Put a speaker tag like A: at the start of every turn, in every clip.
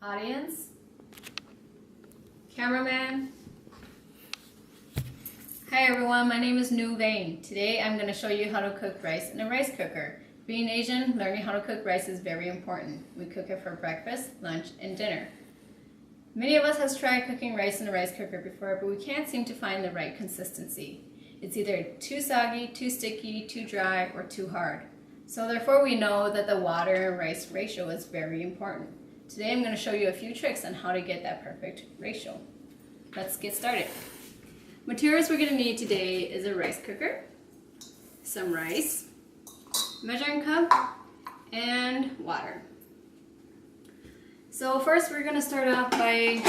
A: audience, cameraman. Hi everyone, my name is Nu Vane. Today I'm going to show you how to cook rice in a rice cooker. Being Asian, learning how to cook rice is very important. We cook it for breakfast, lunch, and dinner. Many of us has tried cooking rice in a rice cooker before, but we can't seem to find the right consistency. It's either too soggy, too sticky, too dry, or too hard. So therefore we know that the water and rice ratio is very important. Today I'm going to show you a few tricks on how to get that perfect ratio. Let's get started. Materials we're going to need today is a rice cooker, some rice, measuring cup, and water. So first we're going to start off by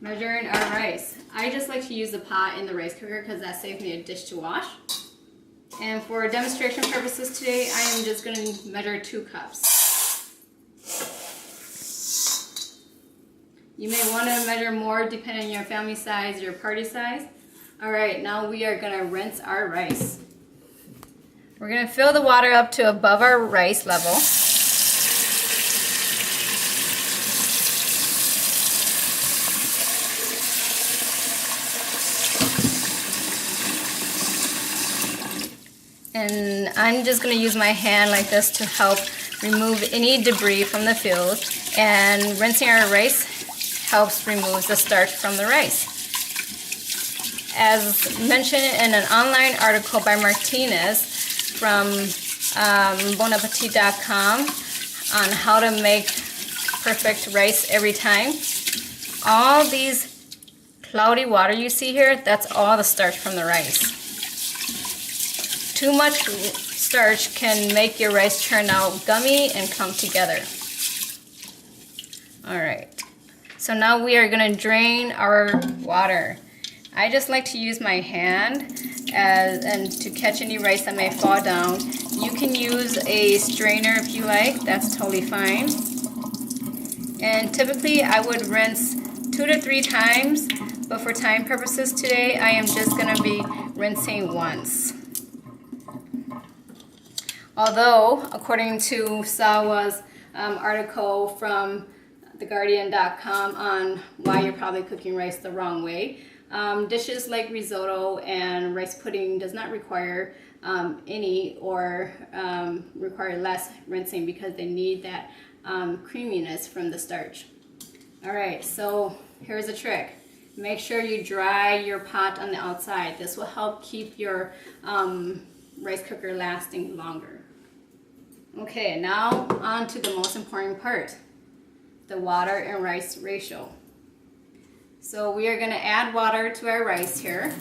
A: measuring our rice. I just like to use the pot in the rice cooker because that saves me a dish to wash. And for demonstration purposes today, I am just going to measure 2 cups. You may want to measure more depending on your family size, your party size. Alright, now we are going to rinse our rice. We're going to fill the water up to above our rice level. And I'm just going to use my hand like this to help remove any debris from the field. And rinsing our rice helps remove the starch from the rice. As mentioned in an online article by Martinez from bonappetit.com on how to make perfect rice every time, all these cloudy water you see here, that's all the starch from the rice. Too much starch can make your rice turn out gummy and clump together. Alright. So now we are going to drain our water. I just like to use my hand and to catch any rice that may fall down. You can use a strainer if you like, that's totally fine. And typically I would rinse 2 to 3 times, but for time purposes today I am just going to be rinsing once. Although, according to Sawa's article from theguardian.com on why you're probably cooking rice the wrong way. Dishes like risotto and rice pudding does not require any or require less rinsing because they need that creaminess from the starch. Alright, so here's a trick. Make sure you dry your pot on the outside. This will help keep your rice cooker lasting longer. Okay, now on to the most important part. The water and rice ratio. So we are going to add water to our rice here,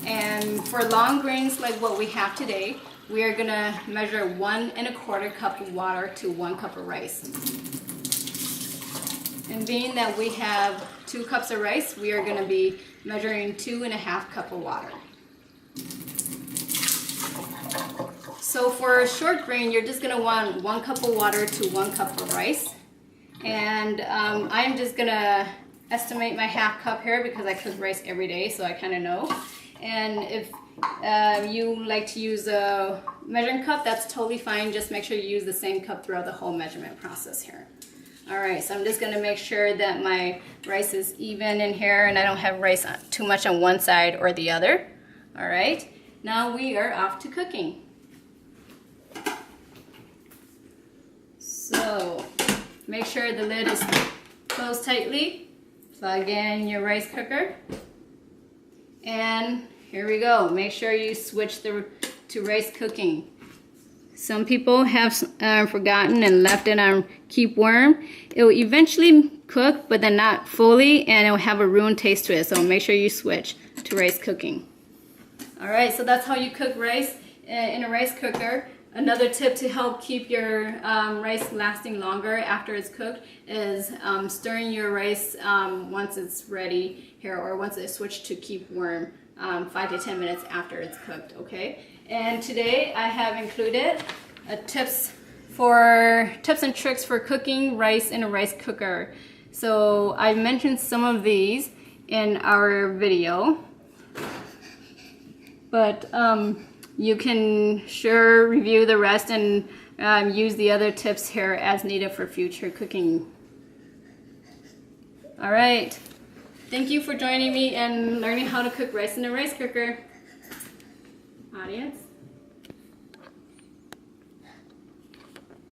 A: and for long grains like what we have today, we are going to measure 1 1/4 cup of water to 1 cup of rice. And being that we have 2 cups of rice, we are going to be measuring 2 1/2 cup of water. So for a short grain, you're just going to want 1 cup of water to 1 cup of rice. And I'm just going to estimate my 1/2 cup here because I cook rice every day, so I kind of know. And if you like to use a measuring cup, that's totally fine. Just make sure you use the same cup throughout the whole measurement process here. Alright, so I'm just going to make sure that my rice is even in here and I don't have rice too much on one side or the other. Alright, now we are off to cooking. So, make sure the lid is closed tightly. Plug in your rice cooker. And here we go. Make sure you switch to rice cooking. Some people have forgotten and left it on keep warm. It will eventually cook, but then not fully, and it will have a ruined taste to it. So make sure you switch to rice cooking. Alright, so that's how you cook rice in a rice cooker. Another tip to help keep your rice lasting longer after it's cooked is stirring your rice once it's ready here, or once it's switched to keep warm 5 to 10 minutes after it's cooked, okay? And today I have included tips and tricks for cooking rice in a rice cooker. So I mentioned some of these in our video, but you can sure review the rest and use the other tips here as needed for future cooking All right. Thank you for joining me and learning how to cook rice in a rice cooker. Audience.